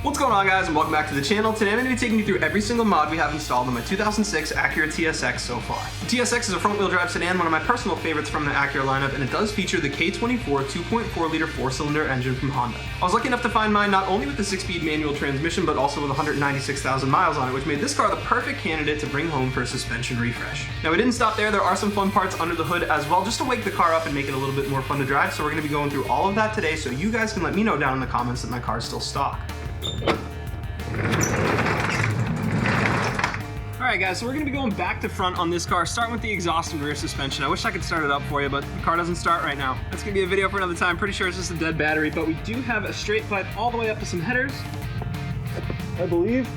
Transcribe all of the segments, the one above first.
What's going on, guys, and welcome back to the channel. Today I'm going to be taking you through every single mod we have installed on my 2006 Acura TSX so far. The TSX is a front-wheel drive sedan, one of my personal favorites from the Acura lineup, and it does feature the K24 2.4-liter 4-cylinder engine from Honda. I was lucky enough to find mine not only with the 6-speed manual transmission, but also with 196,000 miles on it, which made this car the perfect candidate to bring home for a suspension refresh. Now, we didn't stop there. There are some fun parts under the hood as well, just to wake the car up and make it a little bit more fun to drive, so we're going to be going through all of that today, so you guys can let me know down in the comments that my car is still stock. Alright guys, so we're going to be going back to front on this car, starting with the exhaust and rear suspension. I wish I could start it up for you, but the car doesn't start right now. That's going to be a video for another time. Pretty sure it's just a dead battery, but we do have a straight pipe all the way up to some headers, I believe.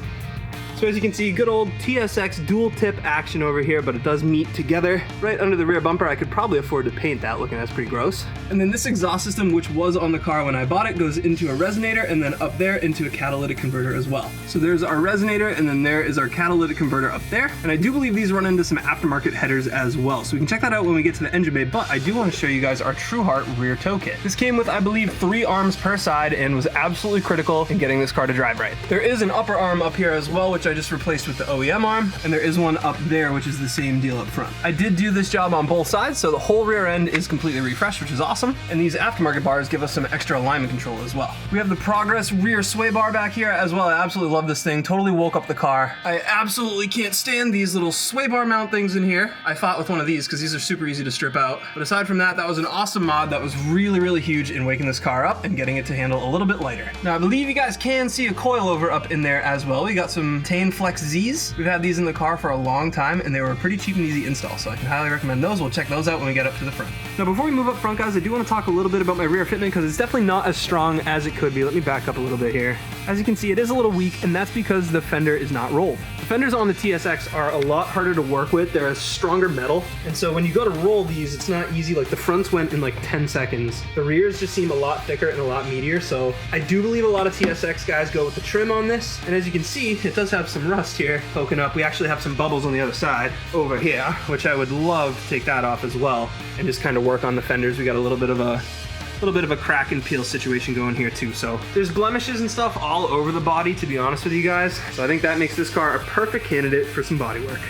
So as you can see, good old TSX dual tip action over here, but it does meet together right under the rear bumper. I could probably afford to paint that, looking that's pretty gross. And then this exhaust system, which was on the car when I bought it, goes into a resonator and then up there into a catalytic converter as well. So there's our resonator and then there is our catalytic converter up there. And I do believe these run into some aftermarket headers as well. So we can check that out when we get to the engine bay, but I do want to show you guys our TrueHeart rear tow kit. This came with, I believe, 3 arms per side and was absolutely critical in getting this car to drive right. There is an upper arm up here as well, which I just replaced with the OEM arm, and there is one up there, which is the same deal up front. I did do this job on both sides, so the whole rear end is completely refreshed, which is awesome. And these aftermarket bars give us some extra alignment control as well. We have the Progress rear sway bar back here as well. I absolutely love this thing. Totally woke up the car. I absolutely can't stand these little sway bar mount things in here. I fought with one of these because these are super easy to strip out. But aside from that, that was an awesome mod that was really, really huge in waking this car up and getting it to handle a little bit lighter. Now, I believe you guys can see a coilover up in there as well. We got some Tane Flex Z's. We've had these in the car for a long time and they were pretty cheap and easy install, so I can highly recommend those. We'll check those out when we get up to the front. Now, before we move up front, guys, I do want to talk a little bit about my rear fitment because it's definitely not as strong as it could be. Let me back up a little bit here. As you can see, it is a little weak, and that's because the fender is not rolled. The fenders on the TSX are a lot harder to work with. They're a stronger metal, and so when you go to roll these, it's not easy. Like, the fronts went in like 10 seconds. The rears just seem a lot thicker and a lot meatier, so I do believe a lot of TSX guys go with the trim on this, and as you can see, it does have some rust here poking up. We actually have some bubbles on the other side over here, which I would love to take that off as well and just kind of work on the fenders. We got a little bit of a crack and peel situation going here too. So there's blemishes and stuff all over the body, to be honest with you guys. So I think that makes this car a perfect candidate for some body work.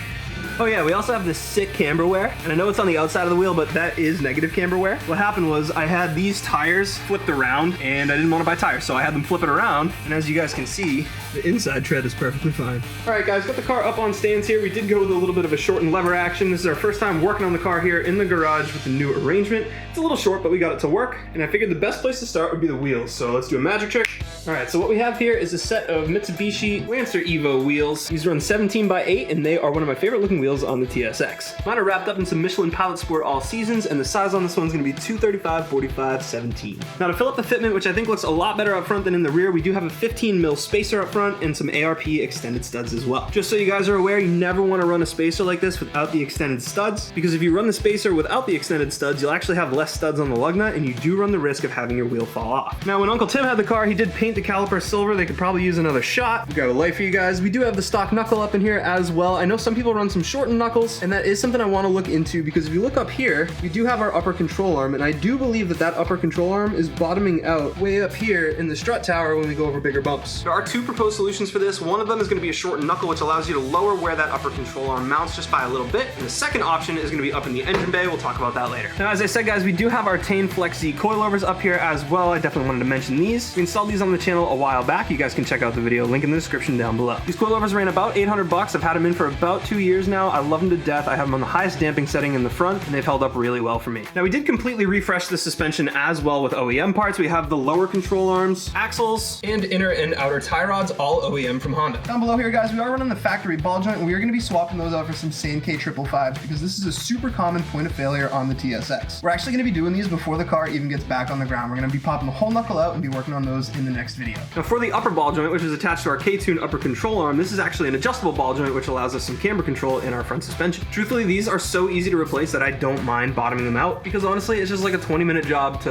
Oh yeah, we also have this sick camber wear, and I know it's on the outside of the wheel, but that is negative camber wear. What happened was I had these tires flipped around, and I didn't want to buy tires, so I had them flip it around, and as you guys can see, the inside tread is perfectly fine. All right, guys, got the car up on stands here. We did go with a little bit of a shortened lever action. This is our first time working on the car here in the garage with the new arrangement. It's a little short, but we got it to work, and I figured the best place to start would be the wheels, so let's do a magic trick. All right, so what we have here is a set of Mitsubishi Lancer Evo wheels. These run 17x8, and they are one of my favorite looking wheels on the TSX. Mine are wrapped up in some Michelin Pilot Sport all seasons, and the size on this one's gonna be 235, 45, 17. Now, to fill up the fitment, which I think looks a lot better up front than in the rear, we do have a 15mm spacer up front and some ARP extended studs as well. Just so you guys are aware, you never wanna run a spacer like this without the extended studs, because if you run the spacer without the extended studs, you'll actually have less studs on the lug nut, and you do run the risk of having your wheel fall off. Now, when Uncle Tim had the car, he did paint the caliper silver. They could probably use another shot. We got a light for you guys. We do have the stock knuckle up in here as well. I know some people run some shortened knuckles, and that is something I want to look into, because if you look up here, we do have our upper control arm, and I do believe that that upper control arm is bottoming out way up here in the strut tower when we go over bigger bumps. There are 2 proposed solutions for this. One of them is going to be a shortened knuckle, which allows you to lower where that upper control arm mounts just by a little bit, and the second option is going to be up in the engine bay. We'll talk about that later. Now, as I said, guys, we do have our Tane Flex Z coilovers up here as well. I definitely wanted to mention these. We installed these on the channel a while back. You guys can check out the video, link in the description down below. These coilovers ran about 800 bucks. I've had them in for about 2 years now. I love them to death. I have them on the highest damping setting in the front, and they've held up really well for me. Now, we did completely refresh the suspension as well with OEM parts. We have the lower control arms, axles, and inner and outer tie rods, all OEM from Honda. Down below here, guys, we are running the factory ball joint, and we are going to be swapping those out for some same K555s because this is a super common point of failure on the TSX. We're actually going to be doing these before the car even gets back on the ground. We're going to be popping the whole knuckle out and be working on those in the next video. Now, for the upper ball joint, which is attached to our K-Tune upper control arm, this is actually an adjustable ball joint, which allows us some camber control in our front suspension. Truthfully, these are so easy to replace that I don't mind bottoming them out, because honestly, it's just like a 20-minute job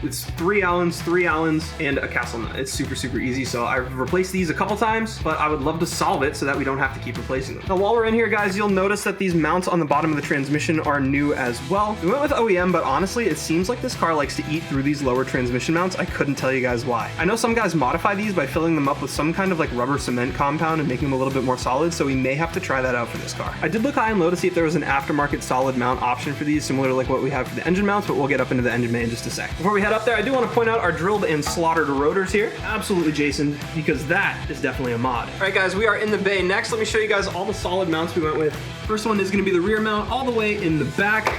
it's 3 Allens, and a castle nut. It's super, super easy. So I've replaced these a couple times, but I would love to solve it so that we don't have to keep replacing them. Now, while we're in here, guys, you'll notice that these mounts on the bottom of the transmission are new as well. We went with OEM, but honestly, it seems like this car likes to eat through these lower transmission mounts. I couldn't tell you guys why. I know some guys modify these by filling them up with some kind of like rubber cement compound and making them a little bit more solid, so we may have to try that out for this car. I did look high and low to see if there was an aftermarket solid mount option for these, similar to like what we have for the engine mounts, but we'll get up into the engine bay in just a sec. Before we head up there, I do want to point out our drilled and slaughtered rotors here. Absolutely, Jason, because that is definitely a mod. All right, guys, we are in the bay. Next, let me show you guys all the solid mounts we went with. First one is going to be the rear mount all the way in the back.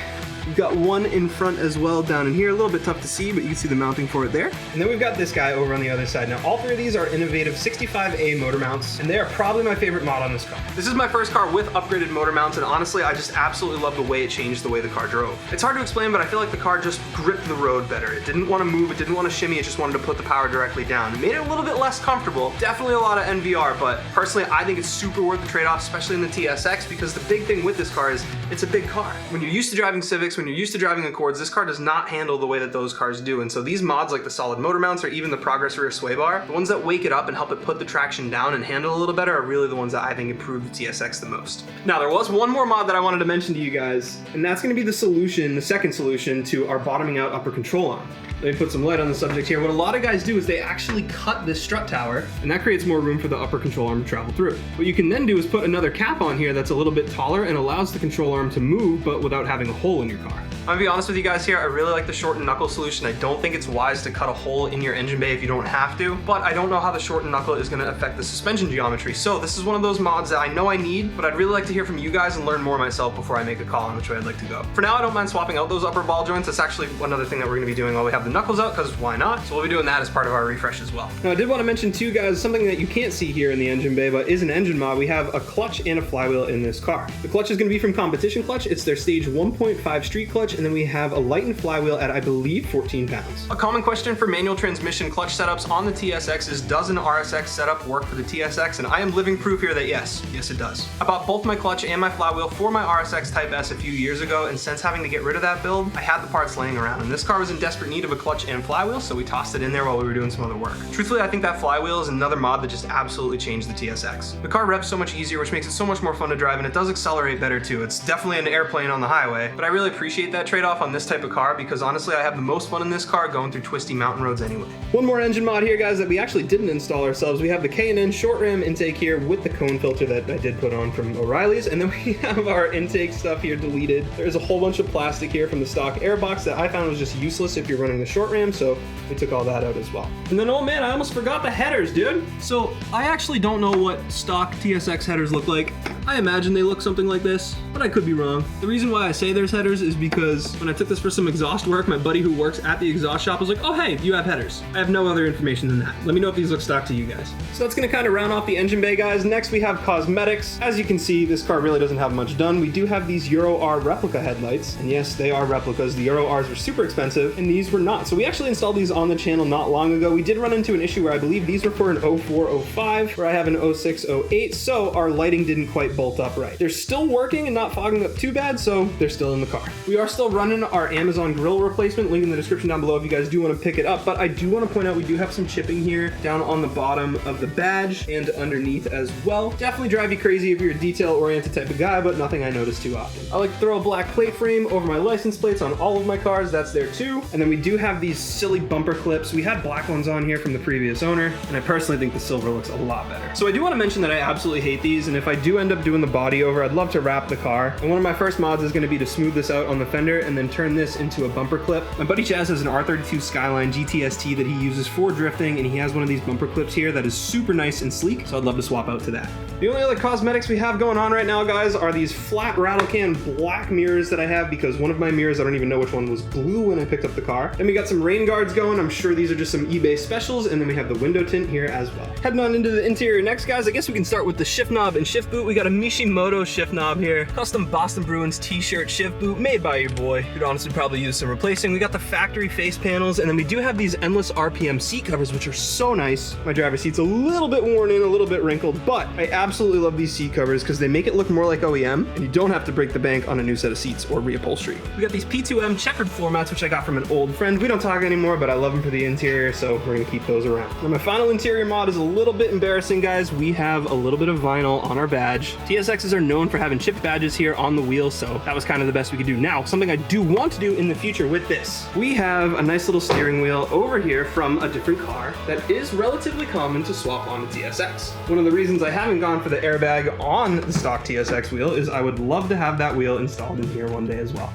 We've got one in front as well down in here. A little bit tough to see, but you can see the mounting for it there. And then we've got this guy over on the other side. Now, all three of these are innovative 65A motor mounts, and they are probably my favorite mod on this car. This is my first car with upgraded motor mounts, and honestly, I just absolutely love the way it changed the way the car drove. It's hard to explain, but I feel like the car just gripped the road better. It didn't want to move, it didn't want to shimmy, it just wanted to put the power directly down. It made it a little bit less comfortable. Definitely a lot of NVR, but personally, I think it's super worth the trade-off, especially in the TSX, because the big thing with this car is it's a big car. When you're used to driving Civics, when you're used to driving Accords, this car does not handle the way that those cars do. And so these mods like the solid motor mounts or even the Progress rear sway bar, the ones that wake it up and help it put the traction down and handle a little better are really the ones that I think improve the TSX the most. Now, there was one more mod that I wanted to mention to you guys, and that's going to be the solution, the second solution to our bottoming out upper control arm. Let me put some light on the subject here. What a lot of guys do is they actually cut this strut tower, and that creates more room for the upper control arm to travel through. What you can then do is put another cap on here that's a little bit taller and allows the control arm to move, but without having a hole in your car. I'm gonna be honest with you guys here, I really like the shortened knuckle solution. I don't think it's wise to cut a hole in your engine bay if you don't have to, but I don't know how the shortened knuckle is gonna affect the suspension geometry. So this is one of those mods that I know I need, but I'd really like to hear from you guys and learn more myself before I make a call on which way I'd like to go. For now, I don't mind swapping out those upper ball joints. That's actually another thing that we're gonna be doing while we have the knuckles out, because why not? So we'll be doing that as part of our refresh as well. Now, I did want to mention to you guys something that you can't see here in the engine bay, but is an engine mod. We have a clutch and a flywheel in this car. The clutch is gonna be from Competition Clutch. It's their stage 1.5 street clutch, and then we have a lightened flywheel at, I believe, 14 pounds. A common question for manual transmission clutch setups on the TSX is, does an RSX setup work for the TSX? And I am living proof here that yes it does. I bought both my clutch and my flywheel for my RSX Type S a few years ago, and since having to get rid of that build, I had the parts laying around, and this car was in desperate need of a clutch and flywheel, so we tossed it in there while we were doing some other work. Truthfully, I think that flywheel is another mod that just absolutely changed the TSX. The car revs so much easier, which makes it so much more fun to drive, and it does accelerate better too. It's definitely an airplane on the highway, but I really appreciate that trade-off on this type of car, because honestly, I have the most fun in this car going through twisty mountain roads anyway. One more engine mod here, guys, that we actually didn't install ourselves. We have the K&N short ram intake here with the cone filter that I did put on from O'Reilly's, and then we have our intake stuff here deleted. There's a whole bunch of plastic here from the stock air box that I found was just useless if you're running the short ram, so we took all that out as well. And then, oh man, I almost forgot the headers, dude. So I actually don't know what stock TSX headers look like. I imagine they look something like this, but I could be wrong. The reason why I say there's headers is because when I took this for some exhaust work, my buddy who works at the exhaust shop was like, oh hey, you have headers. I have no other information than that. Let me know if these look stock to you guys. So that's gonna kind of round off the engine bay, guys. Next we have cosmetics. As you can see, this car really doesn't have much done. We do have these Euro R replica headlights, and yes, they are replicas. The Euro Rs were super expensive, and these were not. So we actually installed these on the channel not long ago. We did run into an issue where I believe these were for an 0405, where I have an 0608, so our lighting didn't quite bolt up right. They're still working and not fogging up too bad, so they're still in the car. We are still running our Amazon grill replacement, link in the description down below if you guys do want to pick it up, but I do want to point out we do have some chipping here down on the bottom of the badge and underneath as well. Definitely drive you crazy if you're a detail-oriented type of guy, but nothing I notice too often. I like to throw a black plate frame over my license plates on all of my cars. That's there too. And then we do have these silly bumper clips. We had black ones on here from the previous owner, and I personally think the silver looks a lot better. So I do want to mention that I absolutely hate these, and if I do end up doing the body over, I'd love to wrap the car. And one of my first mods is going to be to smooth this out on the fender and then turn this into a bumper clip. My buddy Chaz has an R32 Skyline GTST that he uses for drifting, and he has one of these bumper clips here that is super nice and sleek, so I'd love to swap out to that. The only other cosmetics we have going on right now, guys, are these flat rattle can black mirrors that I have because one of my mirrors, I don't even know which one, was blue when I picked up the car. Then we got some rain guards going. I'm sure these are just some eBay specials, and then we have the window tint here as well. Heading on into the interior next, guys, I guess we can start with the shift knob and shift boot. We got a Mishimoto shift knob here. Custom Boston Bruins t-shirt shift boot made by your boy. Could honestly probably use some replacing. We got the factory face panels, and then we do have these endless RPM seat covers, which are so nice. My driver's seat's a little bit worn in, a little bit wrinkled, but I absolutely love these seat covers because they make it look more like OEM, and you don't have to break the bank on a new set of seats or reupholstery. We got these P2M checkered floor mats, which I got from an old friend. We don't talk anymore, but I love them for the interior, so we're gonna keep those around. Now my final interior mod is a little bit embarrassing, guys. We have a little bit of vinyl on our badge. TSXs are known for having chipped badges here on the wheel, so that was kind of the best we could do. Now, something I do want to do in the future with this, we have a nice little steering wheel over here from a different car that is relatively common to swap on a TSX. One of the reasons I haven't gone for the airbag on the stock TSX wheel is I would love to have that wheel installed in here one day as well.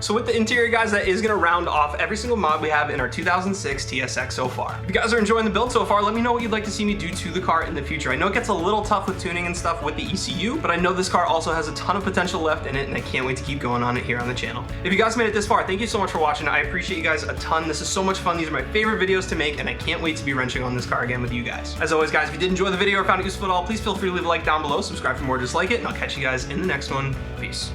So with the interior, guys, that is gonna round off every single mod we have in our 2006 TSX so far. If you guys are enjoying the build so far, let me know what you'd like to see me do to the car in the future. I know it gets a little tough with tuning and stuff with the ECU, but I know this car also has a ton of potential left in it, and I can't wait to keep going on it here on the channel. If you guys made it this far, thank you so much for watching. I appreciate you guys a ton. This is so much fun. These are my favorite videos to make, and I can't wait to be wrenching on this car again with you guys. As always, guys, if you did enjoy the video or found it useful at all, please feel free to leave a like down below, subscribe for more just like it, and I'll catch you guys in the next one. Peace.